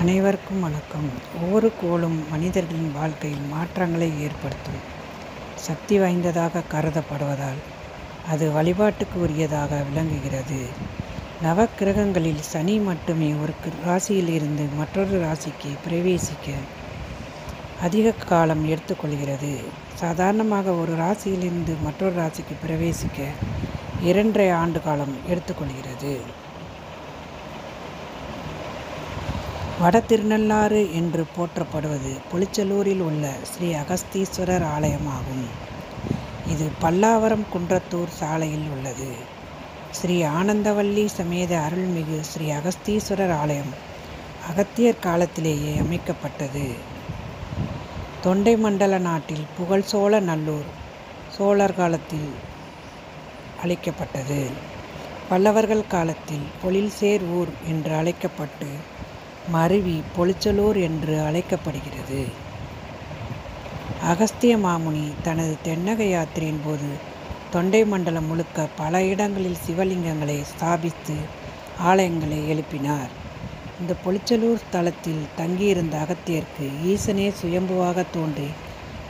அனைவருக்கும் வணக்கம். ஒவ்வொரு கோளும் மனிதர்களின் வாழ்க்கையில் மாற்றங்களை ஏற்படுத்தும் சக்தி வாய்ந்ததாக கருதப்படுவதால் அது வழிபாட்டுக்கு உரியதாக விளங்குகிறது. நவக்கிரகங்களில் சனி மட்டுமே ஒரு ராசியில் இருந்து மற்றொரு ராசிக்கு பிரவேசிக்க அதிக காலம் எடுத்துக்கொள்கிறது. சாதாரணமாக ஒரு ராசியிலிருந்து மற்றொரு ராசிக்கு பிரவேசிக்க 2.5 ஆண்டு காலம் எடுத்துக்கொள்கிறது. வடதிருநள்ளாறு என்று போற்றப்படுவது பொலிச்சலூரில் உள்ள ஸ்ரீ அகஸ்தீஸ்வரர் ஆலயமாகும். இது பல்லாவரம் குன்றத்தூர் சாலையில் உள்ளது. ஸ்ரீ ஆனந்தவல்லி சமேத அருள்மிகு ஸ்ரீ அகஸ்தீஸ்வரர் ஆலயம் அகத்தியர் காலத்திலேயே அமைக்கப்பட்டது. தொண்டை மண்டல நாட்டில் புகழ் சோழநல்லூர் சோழர் காலத்தில் அழைக்கப்பட்டது. பல்லவர்கள் காலத்தில் பொழில்சேர் ஊர் என்று அழைக்கப்பட்டு மருவி பொலிச்சலூர் என்று அழைக்கப்படுகிறது. அகஸ்திய மாமுனி தனது தென்னக யாத்திரையின் போது தொண்டை மண்டலம் முழுக்க பல இடங்களில் சிவலிங்கங்களை ஸ்தாபித்து ஆலயங்களை எழுப்பினார். இந்த பொலிச்சலூர் தலத்தில் தங்கியிருந்த அகத்தியருக்கு ஈசனே சுயம்புவாக தோன்றி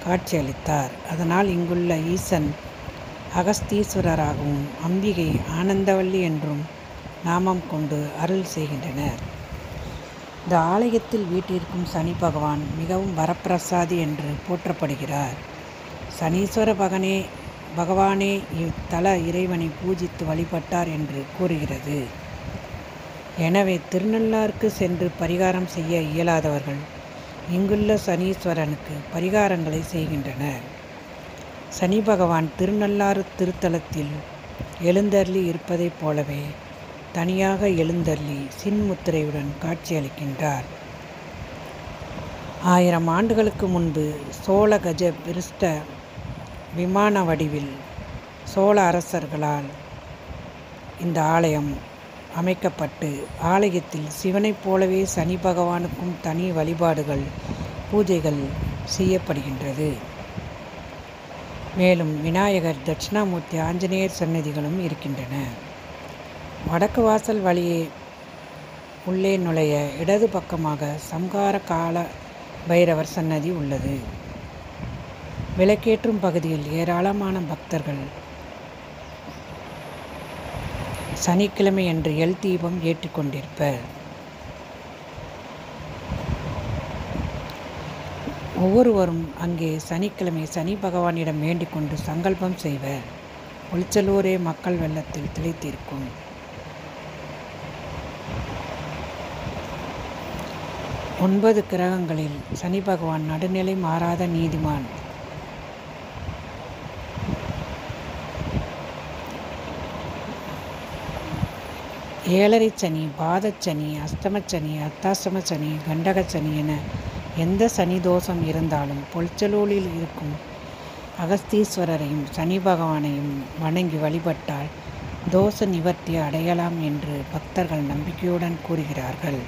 காட்சியளித்தார். அதனால் இங்குள்ள ஈசன் அகஸ்தீஸ்வரராகவும் அம்பிகை ஆனந்தவல்லி என்றும் நாமம் கொண்டு அருள் செய்கின்றனர். இந்த ஆலயத்தில் வீட்டிற்கும் சனி பகவான் மிகவும் வரப்பிரசாதி என்று போற்றப்படுகிறார். சனீஸ்வர பகவானே இத்தல இறைவனை பூஜித்து வழிபட்டார் என்று கூறுகிறது. எனவே திருநள்ளாருக்கு சென்று பரிகாரம் செய்ய இயலாதவர்கள் இங்குள்ள சனீஸ்வரனுக்கு பரிகாரங்களை செய்கின்றனர். சனி பகவான் திருநள்ளாறு திருத்தலத்தில் எழுந்தருளி இருப்பதைப் போலவே தனியாக எழுந்தருளி சின்முத்திரையுடன் காட்சியளிக்கின்றார். 1000 ஆண்டுகளுக்கு முன்பு சோழ கஜ விருஷ்ட விமான வடிவில் சோழ அரசர்களால் இந்த ஆலயம் அமைக்கப்பட்டு ஆலயத்தில் சிவனைப் போலவே சனி பகவானுக்கும் தனி வழிபாடுகள் பூஜைகள் செய்யப்படுகின்றது. மேலும் விநாயகர், தட்சிணாமூர்த்தி, ஆஞ்சநேயர் சன்னதிகளும் இருக்கின்றன. வடக்கு வாசல் வழியே உள்ளே நுழைய இடது பக்கமாக சம்ஹார கால பைரவர் சன்னதி உள்ளது. விளக்கேற்றும் பகுதியில் ஏராளமான பக்தர்கள் சனிக்கிழமை அன்று எல் தீபம் ஏற்றிக்கொண்டிருப்பர். ஒவ்வொருவரும் அங்கே சனிக்கிழமை சனி பகவானிடம் வேண்டிக் கொண்டு சங்கல்பம் செய்வர். பொலிச்சலூரே மக்கள் வெள்ளத்தில் திளைத்திருக்கும். ஒன்பது கிரகங்களில் சனி பகவான் நடுநிலை மாறாத நீதிமான். ஏழரை சனி, பாதச்சனி, அஷ்டமச்சனி, அர்த்தாஷ்டம சனி, கண்டக சனி என எந்த சனி தோஷம் இருந்தாலும் பொலிச்சலூரில் இருக்கும் அகஸ்தீஸ்வரரையும் சனி பகவானையும் வணங்கி வழிபட்டால் தோஷ நிவர்த்தி அடையலாம் என்று பக்தர்கள் நம்பிக்கையுடன் கூறுகிறார்கள்.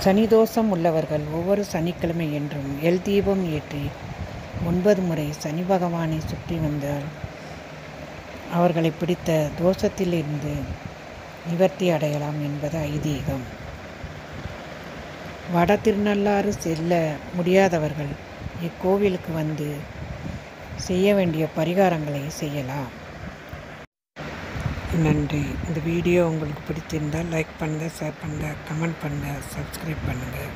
சனிதோஷம் உள்ளவர்கள் ஒவ்வொரு சனிக்கிழமை என்றும் எல் தீபம் ஏற்றி 9 முறை சனி பகவானை சுற்றி வந்தால் அவர்களை பிடித்த தோஷத்திலிருந்து நிவர்த்தி அடையலாம் என்பது ஐதீகம். வடதிருநள்ளாறு செல்ல முடியாதவர்கள் இக்கோவிலுக்கு வந்து செய்ய வேண்டிய பரிகாரங்களை செய்யலாம். நன்றி. இந்த வீடியோ உங்களுக்கு பிடித்திருந்தால் லைக் பண்ணுங்கள், ஷேர் பண்ணுங்கள், கமெண்ட் பண்ணுங்கள், சப்ஸ்கிரைப் பண்ணுங்கள்.